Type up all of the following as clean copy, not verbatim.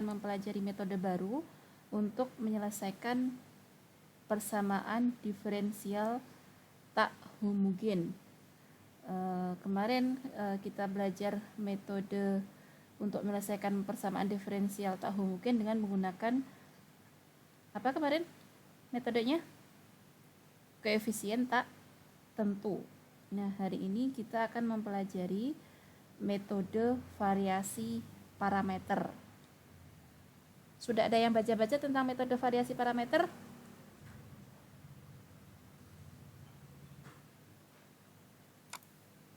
akan mempelajari metode baru untuk menyelesaikan persamaan diferensial tak homogen. Kemarin kita belajar metode untuk menyelesaikan persamaan diferensial tak homogen dengan menggunakan apa kemarin metodenya? Koefisien tak tentu. Nah, hari ini kita akan mempelajari metode variasi parameter. Sudah ada yang baca-baca tentang metode variasi parameter?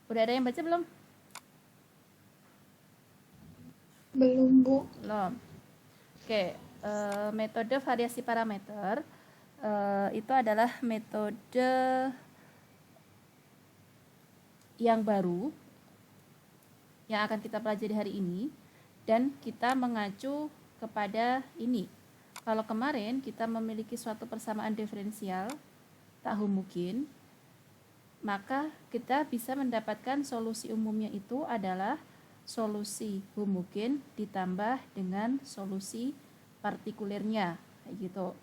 Udah ada yang baca belum? Belum, Bu. Belum. Oke, metode variasi parameter itu adalah metode yang baru yang akan kita pelajari hari ini, dan kita mengacu kepada ini. Kalau kemarin kita memiliki suatu persamaan diferensial tak homogen, maka kita bisa mendapatkan solusi umumnya itu adalah solusi homogen ditambah dengan solusi partikulernya, kayak gitu.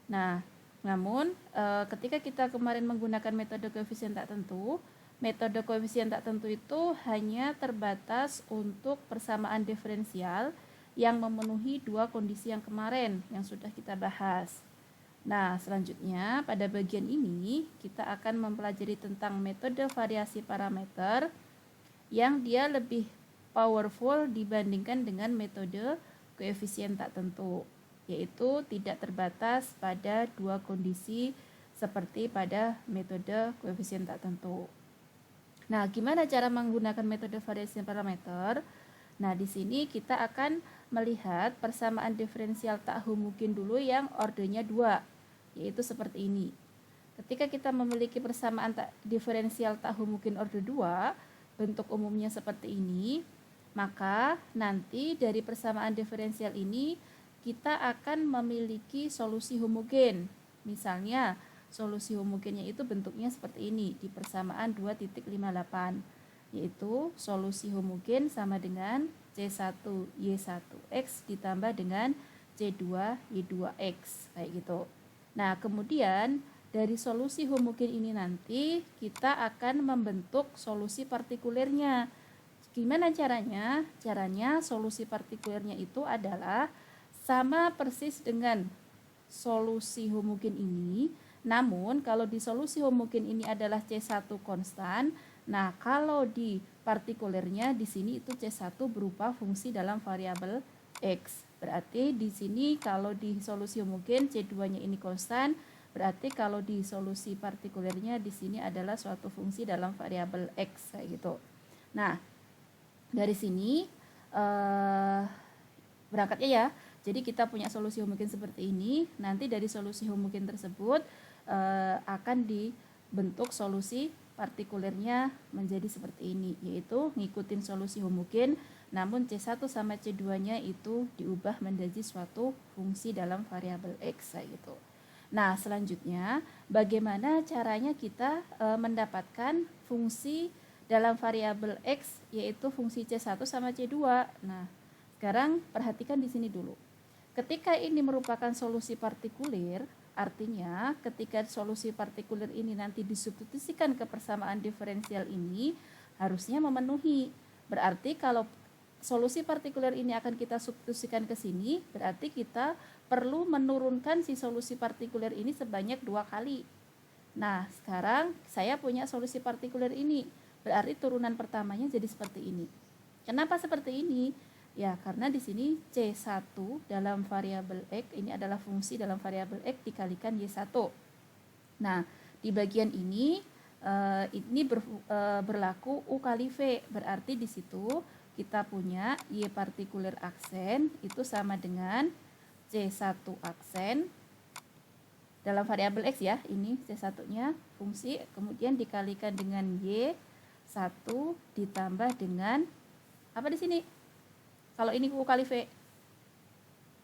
Nah, namun ketika kita kemarin menggunakan metode koefisien tak tentu, metode koefisien tak tentu itu hanya terbatas untuk persamaan diferensial yang memenuhi dua kondisi yang kemarin yang sudah kita bahas. Nah, selanjutnya pada bagian ini kita akan mempelajari tentang metode variasi parameter yang dia lebih powerful dibandingkan dengan metode koefisien tak tentu, yaitu tidak terbatas pada dua kondisi seperti pada metode koefisien tak tentu. Nah, gimana cara menggunakan metode variasi parameter? Nah, di sini kita akan melihat persamaan diferensial tak homogen dulu yang ordenya 2, yaitu seperti ini. Ketika kita memiliki persamaan diferensial tak homogen order 2, bentuk umumnya seperti ini, maka nanti dari persamaan diferensial ini kita akan memiliki solusi homogen. Misalnya, solusi homogennya itu bentuknya seperti ini di persamaan 2.58, yaitu solusi homogen sama dengan C1Y1X ditambah dengan C2Y2X, kayak gitu. Nah, kemudian dari solusi homogen ini nanti kita akan membentuk solusi partikulernya. Gimana caranya? Caranya solusi partikulernya itu adalah sama persis dengan solusi homogen ini. Namun kalau di solusi homogen ini adalah C1 konstan, nah kalau di partikulernya di sini itu C1 berupa fungsi dalam variabel X. Berarti di sini kalau di solusi homogen C2-nya ini konstan, berarti kalau di solusi partikulernya di sini adalah suatu fungsi dalam variabel X, kayak gitu. Nah, dari sini berangkatnya ya. Jadi kita punya solusi homogen seperti ini. Nanti dari solusi homogen tersebut akan dibentuk solusi partikulernya menjadi seperti ini, yaitu ngikutin solusi homogen, namun C1 sama C2-nya itu diubah menjadi suatu fungsi dalam variabel X, gitu. Nah, selanjutnya bagaimana caranya kita mendapatkan fungsi dalam variabel X, yaitu fungsi C1 sama C2. Nah, sekarang perhatikan di sini dulu. Ketika ini merupakan solusi partikuler, artinya ketika solusi partikuler ini nanti disubstitusikan ke persamaan diferensial ini, harusnya memenuhi. Berarti kalau solusi partikuler ini akan kita substitusikan ke sini, berarti kita perlu menurunkan si solusi partikuler ini sebanyak 2 kali. Nah, sekarang saya punya solusi partikuler ini, berarti turunan pertamanya jadi seperti ini. Kenapa seperti ini? Ya, karena di sini C1 dalam variabel X ini adalah fungsi dalam variabel X dikalikan Y1. Nah, di bagian ini berlaku U kali V, berarti di situ kita punya Y partikuler aksen itu sama dengan C1 aksen dalam variabel X ya, ini C1-nya fungsi, kemudian dikalikan dengan Y1 ditambah dengan apa di sini? Kalau ini U kali V,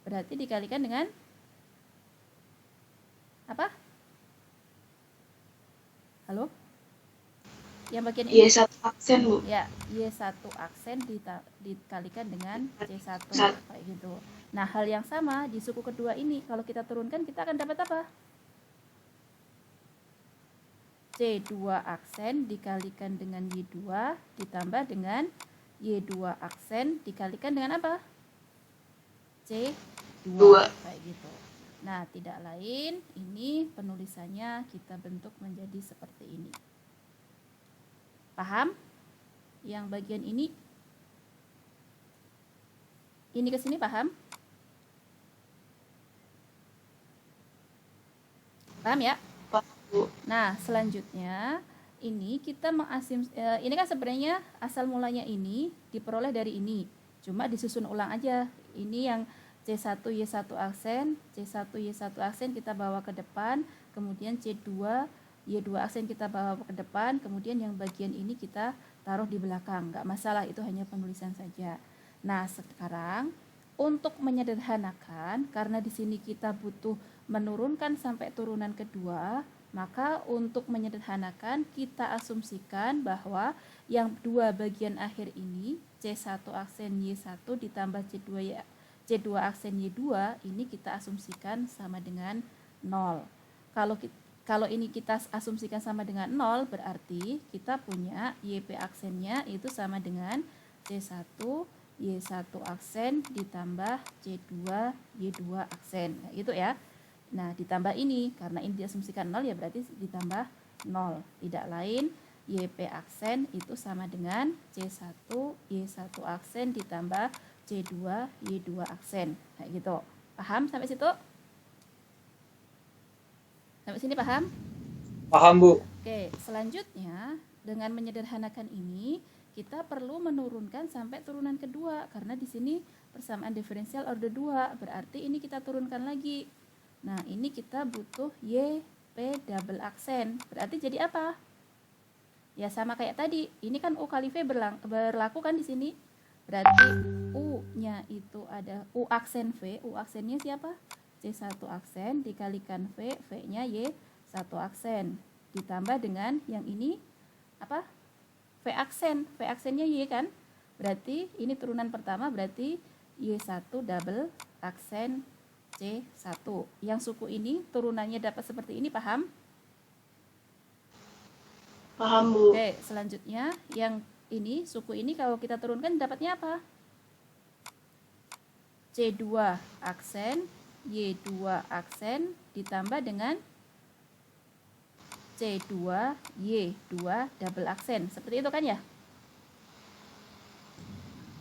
berarti dikalikan dengan apa? Halo? Yang bagian ini? Y1 aksen, Bu. Ya, Y1 aksen dikalikan dengan C1, kayak gitu. Nah, hal yang sama di suku kedua ini, kalau kita turunkan kita akan dapat apa? C2 aksen dikalikan dengan Y2 ditambah dengan Y2 aksen dikalikan dengan apa? C2. Kayak gitu. Nah, tidak lain, ini penulisannya kita bentuk menjadi seperti ini. Paham? Yang bagian ini ke sini paham? Paham ya? Nah, selanjutnya ini kita ini kan sebenarnya asal mulanya ini diperoleh dari ini. Cuma disusun ulang aja. Ini yang C1 Y1 aksen, C1 Y1 aksen kita bawa ke depan, kemudian C2 Y2 aksen kita bawa ke depan, kemudian yang bagian ini kita taruh di belakang. Nggak masalah, itu hanya penulisan saja. Nah, sekarang untuk menyederhanakan, karena di sini kita butuh menurunkan sampai turunan kedua, maka untuk menyederhanakan kita asumsikan bahwa yang dua bagian akhir ini C1 aksen Y1 ditambah C2 aksen Y2 ini kita asumsikan sama dengan 0. Kalau ini kita asumsikan sama dengan 0, berarti kita punya YP aksennya itu sama dengan C1 Y1 aksen ditambah C2 Y2 aksen. Nah, itu ya. Nah, ditambah ini, karena ini diasumsikan 0 ya berarti ditambah 0. Tidak lain, YP aksen itu sama dengan C1 Y1 aksen ditambah C2 Y2 aksen. Kayak gitu. Paham sampai situ? Sampai sini paham? Paham, Bu. Oke, selanjutnya dengan menyederhanakan ini kita perlu menurunkan sampai turunan kedua, karena di sini persamaan diferensial order 2, berarti ini kita turunkan lagi. Nah, ini kita butuh YP double aksen. Berarti jadi apa? Ya sama kayak tadi. Ini kan U kali V berlaku kan di sini. Berarti U-nya itu ada U aksen V. U aksennya siapa? C1 aksen dikalikan V. V-nya Y1 aksen. Ditambah dengan yang ini apa? V aksen. V aksennya Y kan? Berarti ini turunan pertama, berarti Y1 double aksen C1. Yang suku ini turunannya dapat seperti ini, paham? Paham, Bu. Oke, selanjutnya yang ini, suku ini kalau kita turunkan dapatnya apa? C2 aksen, Y2 aksen ditambah dengan C2 Y2 double aksen. Seperti itu kan ya?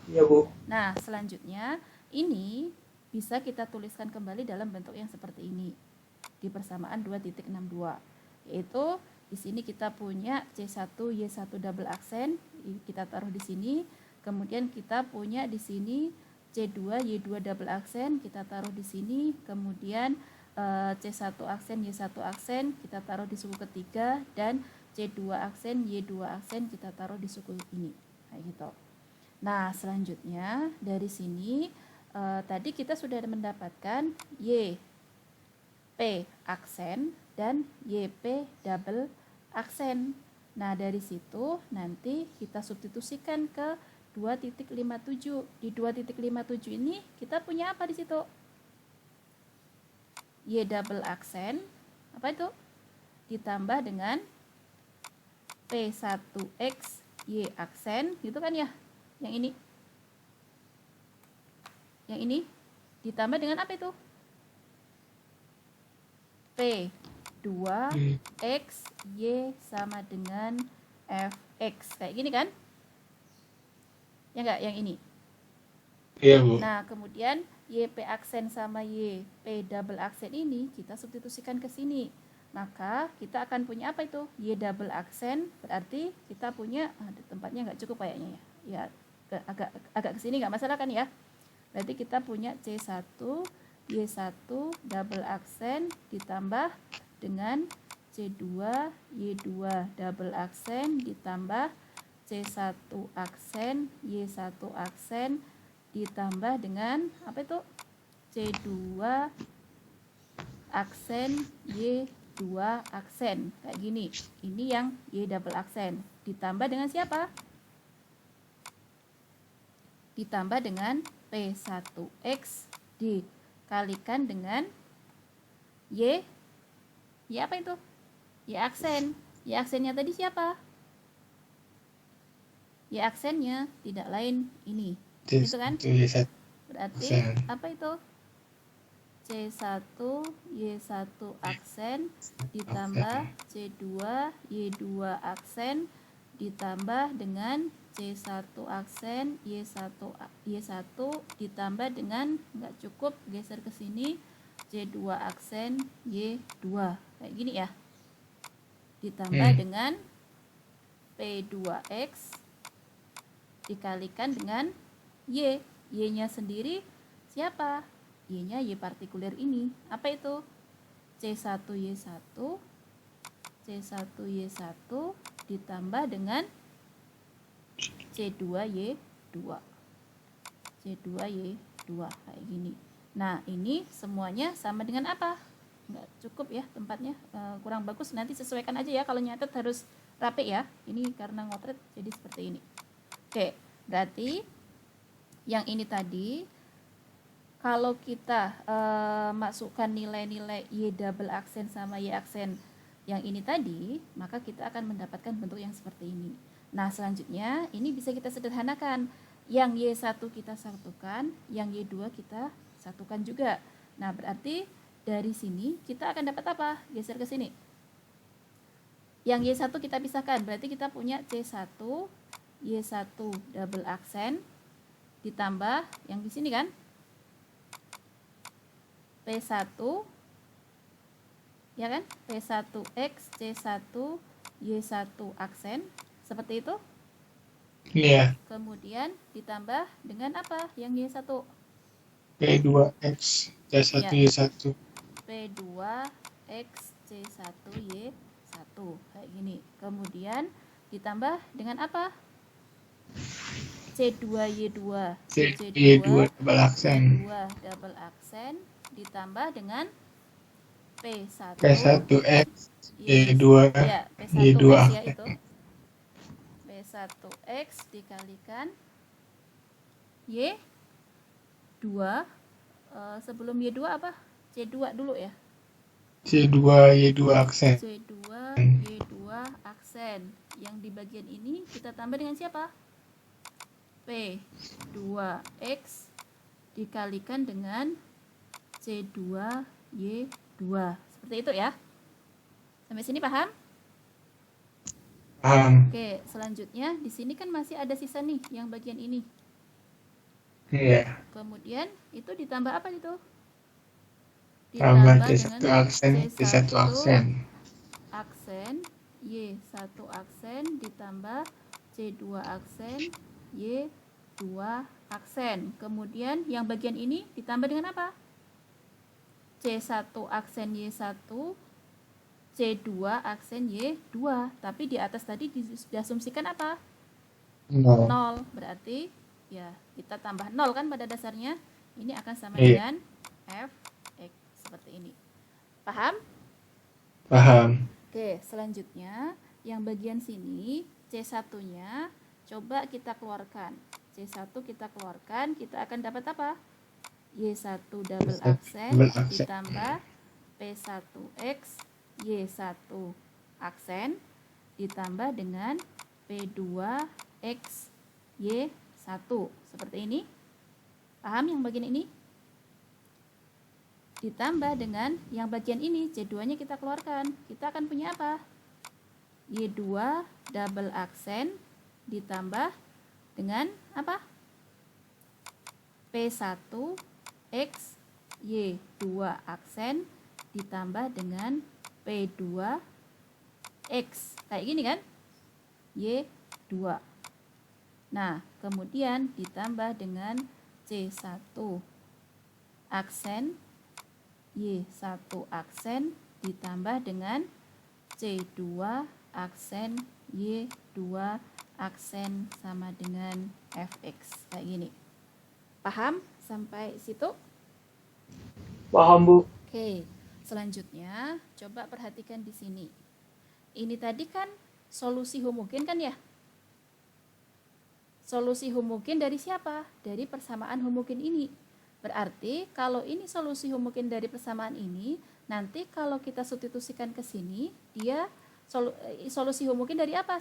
Iya, Bu. Nah, selanjutnya ini bisa kita tuliskan kembali dalam bentuk yang seperti ini di persamaan 2.62, yaitu di sini kita punya C1 Y1 double aksen, kita taruh di sini, kemudian kita punya di sini C2 Y2 double aksen, kita taruh di sini, kemudian C1 aksen Y1 aksen kita taruh di suku ketiga, dan C2 aksen Y2 aksen kita taruh di suku ini, kayak gitu. Nah, selanjutnya dari sini tadi kita sudah mendapatkan YP aksen dan YP double aksen. Nah, dari situ nanti kita substitusikan ke 2.57. Di 2.57 ini kita punya apa di situ? Y double aksen, apa itu? Ditambah dengan P1X Y aksen, gitu kan ya? Yang ini. Yang ini ditambah dengan apa itu? P2X Y sama dengan Fx. Kayak gini kan? Ya enggak? Yang ini. Iya, Bu. Nah, kemudian YP aksen sama YP double aksen ini kita substitusikan ke sini. Maka kita akan punya apa itu? Y double aksen, berarti kita punya, tempatnya nggak cukup kayaknya ya. Ya, agak ke sini nggak masalah kan ya? Berarti kita punya C1 Y1 double aksen ditambah dengan C2 Y2 double aksen ditambah C1 aksen Y1 aksen ditambah dengan apa itu? C2 aksen Y2 aksen. Kayak gini. Ini yang Y double aksen. Ditambah dengan siapa? Ditambah dengan P1X dikalikan dengan Y. Y apa itu? Y aksen. Y aksennya tadi siapa? Y aksennya tidak lain ini. Gitu kan? Y1 Berarti aksen. apa itu? C1 Y1 aksen ditambah C2 Y2 aksen ditambah dengan C1 aksen Y1 ditambah dengan, nggak cukup, geser ke sini, C2 aksen Y2 kayak gini ya, ditambah dengan P2X dikalikan dengan Y. Y-nya sendiri siapa? Y-nya Y partikuler ini. Apa itu? C1Y1 C1Y1 ditambah dengan C2Y2 C2Y2 kayak gini. Nah, ini semuanya sama dengan apa? Nggak cukup ya tempatnya, kurang bagus, nanti sesuaikan aja ya, kalau nyatet harus rapi ya. Ini karena ngotret jadi seperti ini. Oke, berarti yang ini tadi kalau kita masukkan nilai-nilai Y double aksen sama Y aksen yang ini tadi, maka kita akan mendapatkan bentuk yang seperti ini. Nah, selanjutnya ini bisa kita sederhanakan. Yang Y1 kita satukan, yang Y2 kita satukan juga. Nah, berarti dari sini kita akan dapat apa? Geser ke sini. Yang Y1 kita pisahkan, berarti kita punya C1 Y1 double aksen ditambah yang di sini kan P1 ya kan, P1X C1 Y1 aksen seperti itu. Iya. Kemudian ditambah dengan apa yang Y1? P2X C1 Y1. P2X C1 Y1 kayak gini. Kemudian ditambah dengan apa? C2Y2 Y2 double aksen. Y2 double aksen ditambah dengan P1 P1X Y2 ya, Y2 P1X ya aksen. itu. P1X dikalikan Y2, sebelum Y2 apa? C2 dulu ya. C2 Y2 aksen. C2 Y2 aksen. Yang di bagian ini kita tambah dengan siapa? P2X dikalikan dengan C2Y2. Seperti itu ya. Sampai sini paham? Paham. Oke, selanjutnya di sini kan masih ada sisa nih yang bagian ini. Iya. Kemudian itu ditambah apa itu? Tambah Ditambah C1 dengan aksen C1 aksen. aksen Y1 aksen ditambah C2 aksen Y2 aksen. Kemudian yang bagian ini ditambah dengan apa? C1 aksen Y1 C2 aksen Y2, tapi di atas tadi diasumsikan apa? 0. Berarti ya kita tambah 0 kan pada dasarnya. Ini akan sama dengan Fx seperti ini. Paham? Paham. Oke, selanjutnya yang bagian sini C1-nya coba kita keluarkan. C1 kita keluarkan, kita akan dapat apa? Y1 double aksen ditambah P1X Y1 aksen ditambah dengan P2X Y1 seperti ini. Paham yang bagian ini? Ditambah dengan yang bagian ini C2 nya kita keluarkan, kita akan punya apa? Y2 double aksen ditambah dengan apa? P1X Y2 aksen ditambah dengan P2X kayak gini kan, Y2. Nah, kemudian ditambah dengan C1 aksen Y1 aksen ditambah dengan C2 aksen Y2 aksen sama dengan Fx kayak gini. Paham sampai situ? Paham, Bu. Oke. Selanjutnya, coba perhatikan di sini. Ini tadi kan solusi homogen kan ya? Solusi homogen dari siapa? Dari persamaan homogen ini. Berarti kalau ini solusi homogen dari persamaan ini, nanti kalau kita substitusikan ke sini, dia solusi homogen dari apa?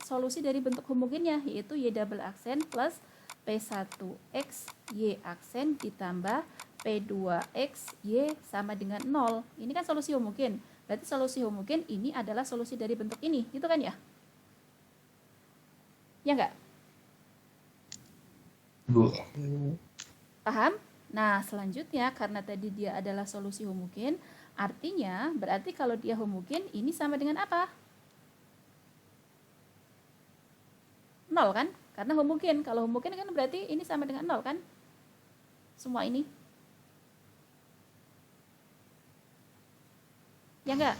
Solusi dari bentuk homogennya, yaitu Y double aksen plus P1X Y aksen ditambah P2X Y sama dengan 0. Ini kan solusi homogen. Berarti solusi homogen ini adalah solusi dari bentuk ini, gitu kan ya? Ya enggak? Bu. Paham? Nah, selanjutnya karena tadi dia adalah solusi homogen, artinya berarti kalau dia homogen ini sama dengan apa? 0 kan? Karena homogen. Kalau homogen kan berarti ini sama dengan 0 kan? Semua ini. Ya enggak?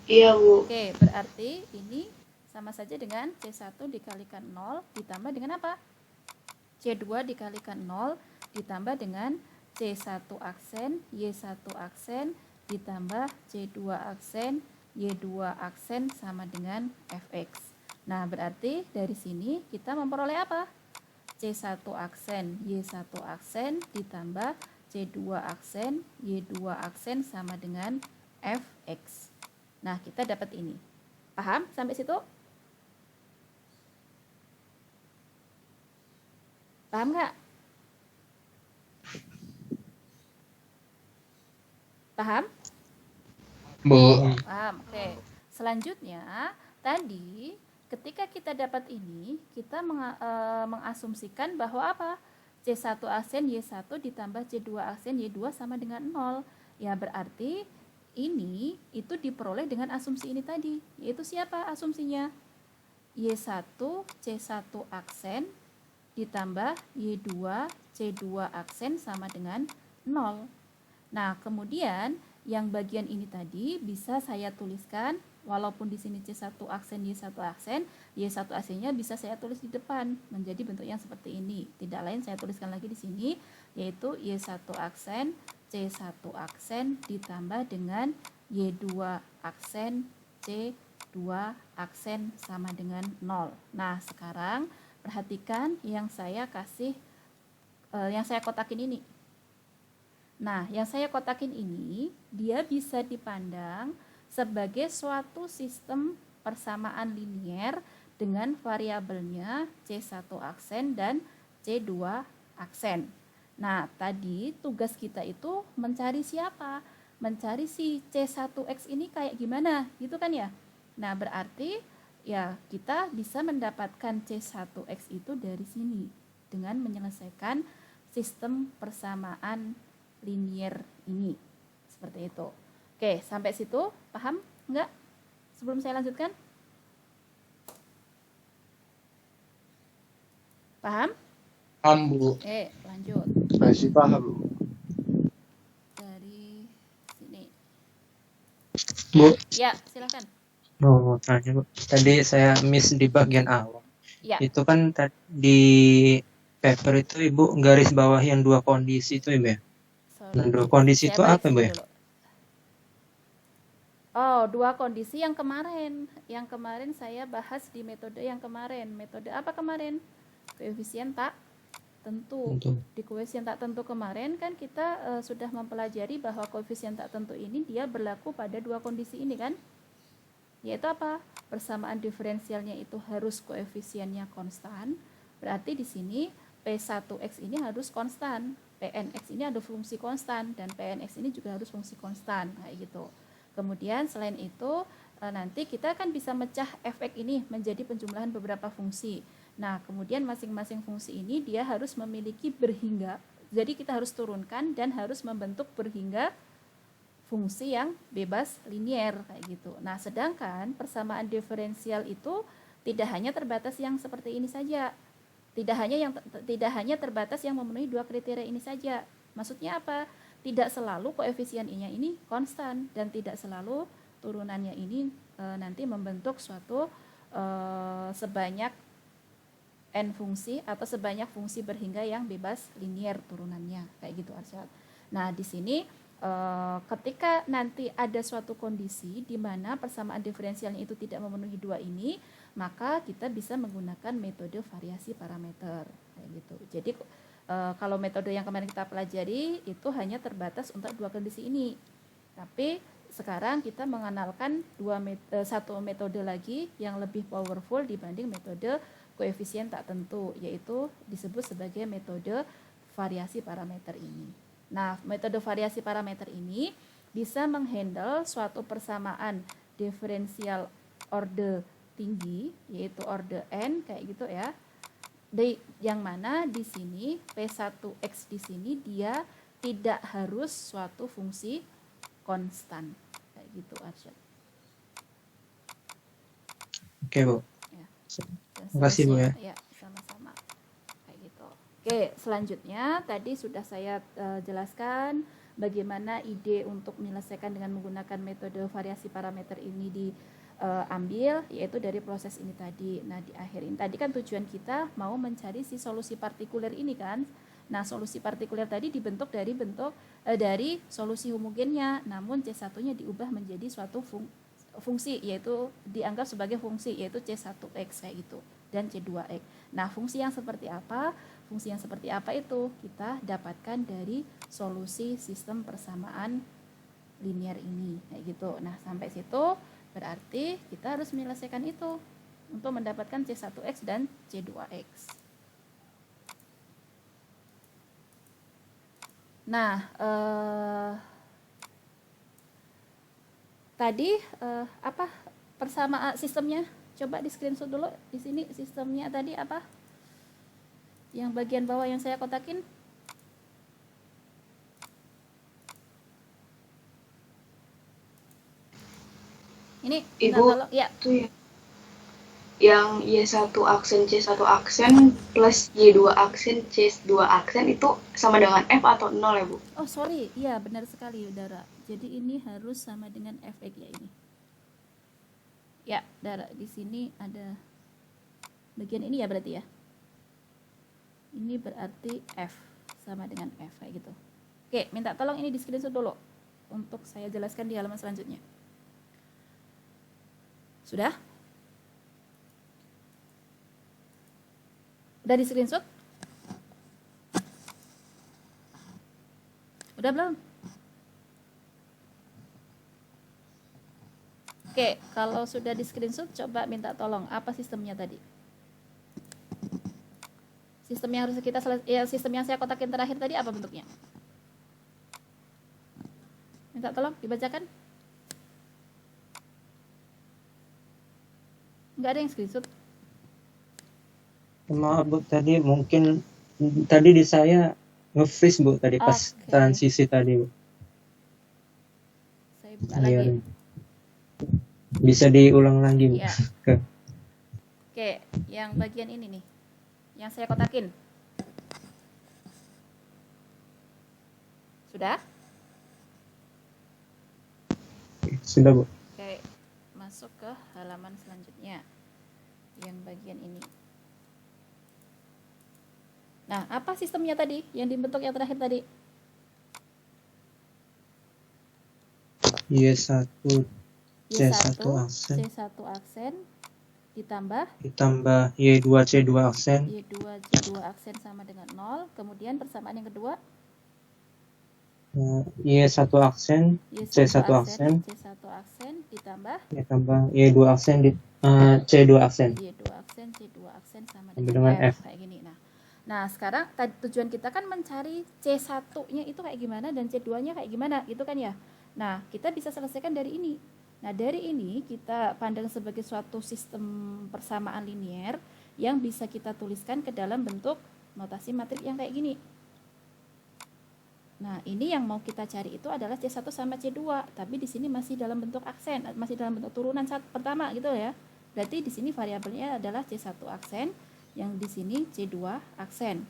Iya, Bu. Oke, berarti ini sama saja dengan C1 dikalikan 0 ditambah dengan apa? C2 dikalikan 0 ditambah dengan C1 aksen, Y1 aksen, ditambah C2 aksen, Y2 aksen sama dengan Fx. Nah, berarti dari sini kita memperoleh apa? C1 aksen, Y1 aksen, ditambah C2 aksen, Y2 aksen sama dengan Fx. Nah, kita dapat ini. Paham sampai situ? Paham nggak? Paham? Bu. Paham. Oke. Selanjutnya, tadi ketika kita dapat ini, kita mengasumsikan bahwa apa? C1 aksen Y1 ditambah C2 aksen Y2 sama dengan 0. Ya, berarti ini itu diperoleh dengan asumsi ini tadi. Yaitu siapa asumsinya? Y1 C1 aksen ditambah Y2 C2 aksen sama dengan 0. Nah, kemudian yang bagian ini tadi bisa saya tuliskan, walaupun di sini C1 aksen, Y1 aksen, Y1 aksennya bisa saya tulis di depan menjadi bentuk yang seperti ini. Tidak lain saya tuliskan lagi di sini, yaitu Y1 aksen, C1 aksen ditambah dengan Y2 aksen, C2 aksen sama dengan 0. Nah, sekarang perhatikan yang saya kotakin ini. Nah, yang saya kotakin ini, dia bisa dipandang sebagai suatu sistem persamaan linier dengan variabelnya C1 aksen dan C2 aksen. Nah, tadi tugas kita itu mencari siapa? Mencari si C1X ini kayak gimana, gitu kan ya? Nah, berarti ya kita bisa mendapatkan C1X itu dari sini dengan menyelesaikan sistem persamaan linier ini. Seperti itu. Oke, sampai situ paham enggak? Sebelum saya lanjutkan? Paham? Paham, Bu. Oke, lanjut. Masih paham, Bu. Dari sini. Bu. Ya, silakan. Oh, tanya, Bu. Tadi saya miss di bagian awal. Ya. Itu kan di paper itu Ibu garis bawah yang dua kondisi itu, Ibu ya? Nah, dua kondisi itu apa, Bu ya? Dulu. Oh, dua kondisi yang kemarin. Yang kemarin saya bahas di metode yang kemarin. Metode apa kemarin? Koefisien tak tentu. Di koefisien tak tentu kemarin kan kita sudah mempelajari bahwa koefisien tak tentu ini dia berlaku pada dua kondisi ini kan? Yaitu apa? Persamaan diferensialnya itu harus koefisiennya konstan. Berarti di sini P1X ini harus konstan. Pnx ini ada fungsi konstan dan Pnx ini juga harus fungsi konstan kayak gitu. Kemudian selain itu nanti kita kan bisa mecah fx ini menjadi penjumlahan beberapa fungsi. Nah, kemudian masing-masing fungsi ini dia harus memiliki berhingga. Jadi kita harus turunkan dan harus membentuk berhingga fungsi yang bebas linier kayak gitu. Nah, sedangkan persamaan diferensial itu tidak hanya terbatas yang seperti ini saja. Tidak hanya terbatas yang memenuhi dua kriteria ini saja. Maksudnya apa? Tidak selalu koefisien I-nya ini konstan dan tidak selalu turunannya ini nanti membentuk suatu sebanyak n fungsi atau sebanyak fungsi berhingga yang bebas linier turunannya kayak gitu Arsyad. Nah, di sini ketika nanti ada suatu kondisi di mana persamaan diferensialnya itu tidak memenuhi dua ini, maka kita bisa menggunakan metode variasi parameter kayak gitu. Jadi Kalau metode yang kemarin kita pelajari itu hanya terbatas untuk dua kondisi ini. Tapi sekarang kita mengenalkan satu metode lagi yang lebih powerful dibanding metode koefisien tak tentu, yaitu disebut sebagai metode variasi parameter ini. Nah, metode variasi parameter ini bisa menghandle suatu persamaan diferensial order tinggi, yaitu order n kayak gitu ya. Yang mana di sini P1X di sini dia tidak harus suatu fungsi konstan kayak gitu Arsyad. Oke, Bu. Ya. Terima kasih, Bu, ya. Ya, sama-sama. Kayak gitu. Oke, selanjutnya tadi sudah saya jelaskan bagaimana ide untuk menyelesaikan dengan menggunakan metode variasi parameter ini diambil, yaitu dari proses ini tadi. Nah, di akhir ini tadi kan tujuan kita mau mencari si solusi partikuler ini kan. Nah, solusi partikuler tadi dibentuk dari solusi homogennya, namun C1-nya diubah menjadi suatu fungsi, yaitu dianggap sebagai fungsi, yaitu C1X kayak gitu, dan C2X. Nah, fungsi yang seperti apa? Fungsi yang seperti apa itu kita dapatkan dari solusi sistem persamaan linear ini, kayak gitu. Nah, sampai situ berarti kita harus menyelesaikan itu untuk mendapatkan C1X dan C2X. Nah, tadi apa persamaan sistemnya? Coba di screenshot dulu. Di sini sistemnya tadi apa? Yang bagian bawah yang saya kotakin. Ini Ibu, tolong ya. itu ya. Yang Y1 aksen C1 aksen plus Y2 aksen C2 aksen itu sama dengan F atau 0 ya, Bu? Oh, sorry. Iya, benar sekali, Dara. Jadi ini harus sama dengan Fx ya ini. Ya, Dara, di sini ada bagian ini ya berarti ya. Ini berarti F sama dengan F kayak gitu. Oke, minta tolong ini di screenshot dulu untuk saya jelaskan di halaman selanjutnya. Sudah? Udah di screenshot? Udah belum? Oke, kalau sudah di screenshot coba minta tolong apa sistemnya tadi? Sistem yang harus sistem yang saya kotakin terakhir tadi apa bentuknya? Minta tolong dibacakan. Enggak ada yang screenshot. Maaf, Bu, tadi mungkin tadi di saya nge-freeze, Bu, tadi pas Oke. transisi tadi, Bu. Saya buka Iya. lagi. Bisa diulang lagi, Bu. Ya. Oke. Oke, yang bagian ini nih. Yang saya kotakin. Sudah? Sudah, Bu. Oke, masuk ke halaman selanjutnya. Yang bagian ini. Nah, apa sistemnya tadi yang dibentuk yang terakhir tadi? Y1 Y1 C1 aksen C1 aksen ditambah ditambah Y2 C2 aksen Y2 C2 aksen sama dengan 0. Kemudian persamaan yang kedua Y1 aksen Y1 C1 aksen C1 aksen ditambah ditambah Y2 aksen C2 aksen Y2 aksen C2 aksen sama Sama dengan dengan F kayak gini. Nah, sekarang tujuan kita kan mencari C1-nya itu kayak gimana dan C2-nya kayak gimana, gitu kan ya. Nah, kita bisa selesaikan dari ini. Nah, dari ini kita pandang sebagai suatu sistem persamaan linier yang bisa kita tuliskan ke dalam bentuk notasi matrik yang kayak gini. Nah, ini yang mau kita cari itu adalah C1 sama C2, tapi di sini masih dalam bentuk aksen, masih dalam bentuk turunan pertama gitu ya. Berarti di sini variabelnya adalah C1 aksen, yang di sini C2 aksen.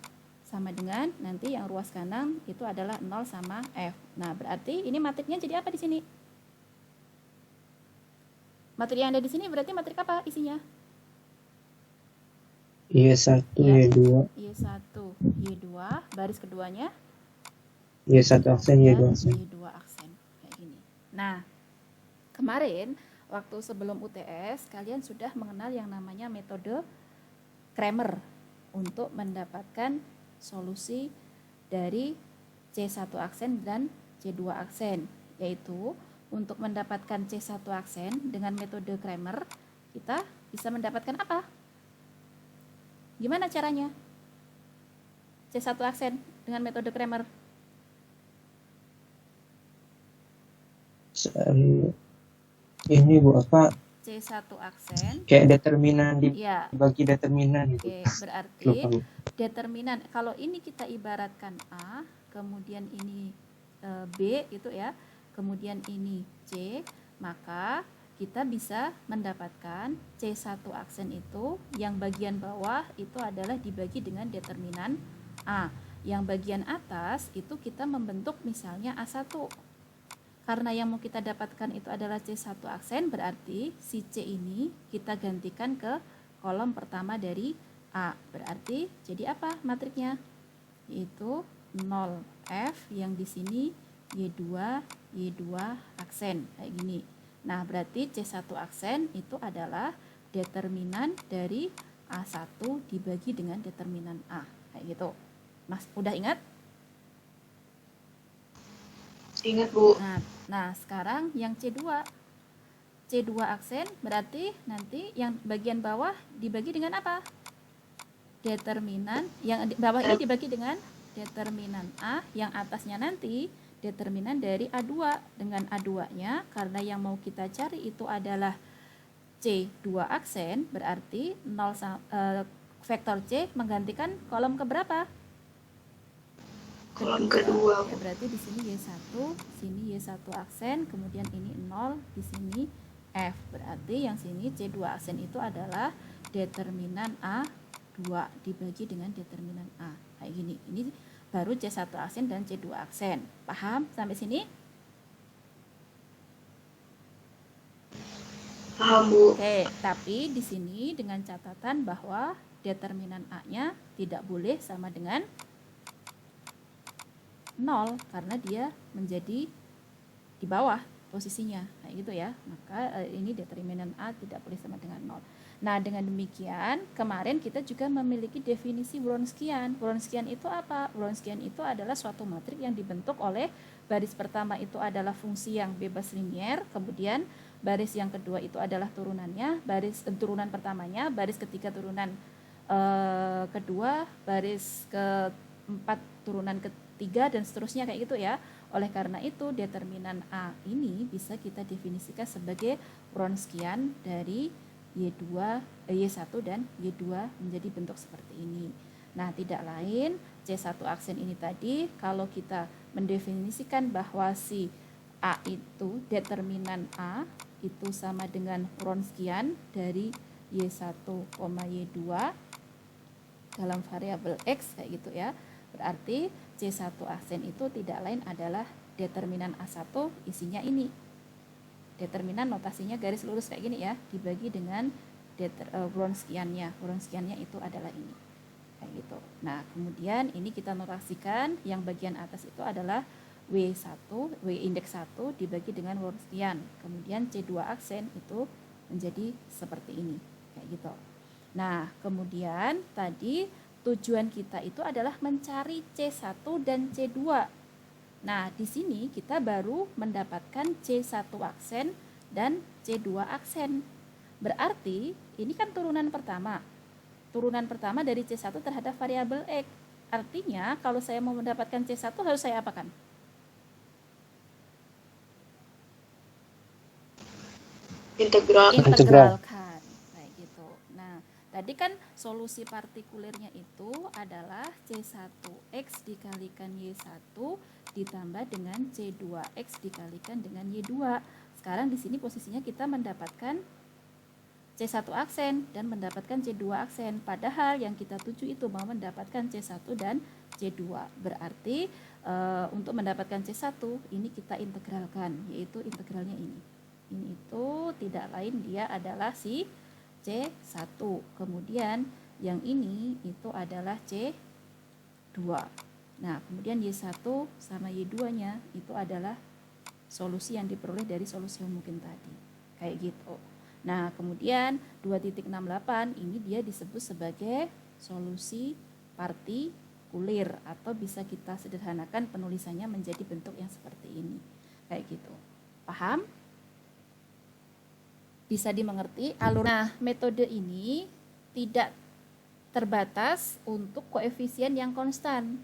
Sama dengan nanti yang ruas kanan itu adalah 0 sama F. Nah, berarti ini matriknya jadi apa di sini? Matrik yang ada di sini berarti matrik apa isinya? Y1 Y2 Y1 Y2, baris keduanya Y1 aksen Y2 aksen Y2 aksen kayak gini. Nah, kemarin waktu sebelum UTS kalian sudah mengenal yang namanya metode Cramer untuk mendapatkan solusi dari C1 aksen dan C2 aksen, yaitu untuk mendapatkan C1 aksen dengan metode Cramer, kita bisa mendapatkan apa? Gimana caranya? C1 aksen dengan metode Cramer. Ini Bu, apa C1 aksen, kayak determinan ya, dibagi determinan gitu. oke, berarti Lupa Bu. determinan, kalau ini kita ibaratkan A, kemudian ini B itu ya, kemudian ini C, maka kita bisa mendapatkan C1 aksen itu yang bagian bawah itu adalah dibagi dengan determinan A. Yang bagian atas itu kita membentuk misalnya A1. Karena yang mau kita dapatkan itu adalah C1 aksen, berarti si C ini kita gantikan ke kolom pertama dari A. Berarti jadi apa matriknya? Yaitu 0F yang di sini Y2 aksen kayak gini. Nah, berarti C1 aksen itu adalah determinan dari A1 dibagi dengan determinan A. Kayak gitu. Mas, udah ingat? Ingat, Bu. Nah, sekarang yang C2. C2 aksen berarti nanti yang bagian bawah dibagi dengan apa? Determinan. Yang bawah ini dibagi dengan determinan A, yang atasnya nanti determinan dari A2. Dengan A2-nya, karena yang mau kita cari itu adalah C2 aksen, berarti vektor C menggantikan kolom keberapa? Kolom kedua. Ya, berarti di sini Y1, sini Y1 aksen, kemudian ini 0, di sini F. Berarti yang sini C2 aksen itu adalah determinan A2 dibagi dengan determinan A. Kayak gini. Ini baru C1 aksen dan C2 aksen. Paham sampai sini? Paham, Bu. Oke, tapi di sini dengan catatan bahwa determinan A-nya tidak boleh sama dengan 0 karena dia menjadi di bawah posisinya, kayak gitu ya. Maka ini determinan A tidak boleh sama dengan 0. Nah, dengan demikian kemarin kita juga memiliki definisi Wronskian. Wronskian itu apa? Wronskian itu adalah suatu matrik yang dibentuk oleh baris pertama itu adalah fungsi yang bebas linier, kemudian baris yang kedua itu adalah turunannya, baris turunan pertamanya, baris ketiga turunan kedua, baris keempat turunan ketiga, dan seterusnya kayak gitu ya. Oleh karena itu determinan A ini bisa kita definisikan sebagai Wronskian dari Y1 dan Y2 menjadi bentuk seperti ini. Nah, tidak lain C1 aksen ini tadi, kalau kita mendefinisikan bahwa si A itu determinan A itu sama dengan Wronskian dari Y1, Y2 dalam variabel X kayak gitu ya. Berarti C1 aksen itu tidak lain adalah determinan A1 isinya ini. Determinan notasinya garis lurus kayak gini ya, dibagi dengan Wronskiannya. Wronskiannya itu adalah ini. Kayak gitu. Nah, kemudian ini kita notasikan yang bagian atas itu adalah W1, W indeks 1 dibagi dengan Wronskian. Kemudian C2 aksen itu menjadi seperti ini. Kayak gitu. Nah, kemudian tadi tujuan kita itu adalah mencari C1 dan C2. Nah, di sini kita baru mendapatkan C1 aksen dan C2 aksen. Berarti ini kan turunan pertama. Turunan pertama dari C1 terhadap variabel X. Artinya kalau saya mau mendapatkan C1 harus saya apakan? Integralkan. Kayak gitu. Nah, tadi kan solusi partikulernya itu adalah C1X dikalikan Y1 ditambah dengan C2X dikalikan dengan Y2. Sekarang di sini posisinya kita mendapatkan C1 aksen dan mendapatkan C2 aksen. Padahal yang kita tuju itu mau mendapatkan C1 dan C2. Berarti untuk mendapatkan C1 ini kita integralkan, yaitu integralnya ini. Ini itu tidak lain dia adalah si C1. Kemudian yang ini itu adalah C2. Nah, kemudian Y1 sama Y2-nya itu adalah solusi yang diperoleh dari solusi homogen tadi. Kayak gitu. Nah, kemudian 2.68 ini dia disebut sebagai solusi partikulir, atau bisa kita sederhanakan penulisannya menjadi bentuk yang seperti ini. Kayak gitu. Paham? Bisa dimengerti alur. Nah, metode ini tidak terbatas untuk koefisien yang konstan.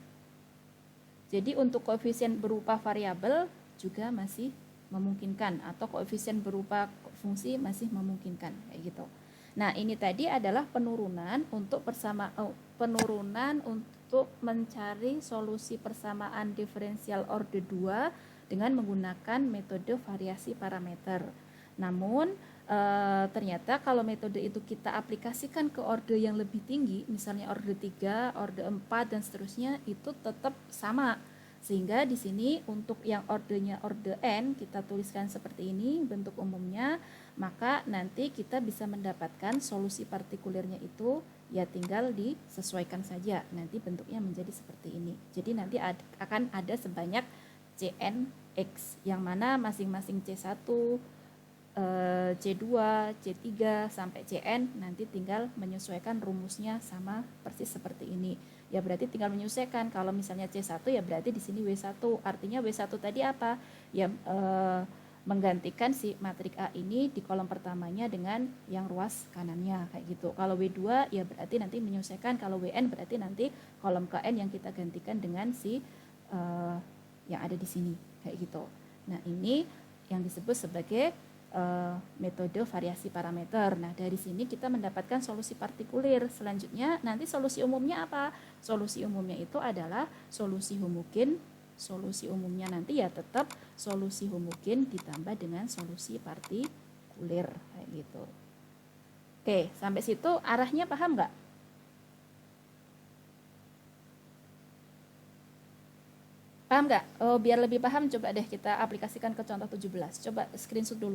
Jadi untuk koefisien berupa variabel juga masih memungkinkan, atau koefisien berupa fungsi masih memungkinkan, kayak gitu. Nah, ini tadi adalah penurunan untuk penurunan untuk mencari solusi persamaan diferensial orde 2 dengan menggunakan metode variasi parameter. Namun ternyata kalau metode itu kita aplikasikan ke orde yang lebih tinggi, misalnya orde 3, orde 4 dan seterusnya, itu tetap sama. Sehingga di sini untuk yang ordenya orde n kita tuliskan seperti ini bentuk umumnya, maka nanti kita bisa mendapatkan solusi partikulirnya itu ya tinggal disesuaikan saja, nanti bentuknya menjadi seperti ini. Jadi nanti akan ada sebanyak Cnx yang mana masing-masing C1, C2, C3 sampai Cn nanti tinggal menyesuaikan rumusnya sama persis seperti ini. Ya berarti tinggal menyesuaikan. Kalau misalnya C1 ya berarti di sini W1. Artinya W1 tadi apa? Ya menggantikan si matrik A ini di kolom pertamanya dengan yang ruas kanannya kayak gitu. Kalau W2 ya berarti nanti menyesuaikan. Kalau Wn berarti nanti kolom Kn yang kita gantikan dengan si yang ada di sini kayak gitu. Nah, ini yang disebut sebagai metode variasi parameter. Nah, dari sini kita mendapatkan solusi partikulir. Selanjutnya nanti solusi umumnya apa? Solusi umumnya itu adalah solusi homogen. Solusi umumnya nanti ya tetap solusi homogen ditambah dengan solusi partikulir kayak gitu. Oke, sampai situ arahnya paham nggak? Paham nggak? Oh, biar lebih paham coba deh kita aplikasikan ke contoh 17. Coba screenshot dulu.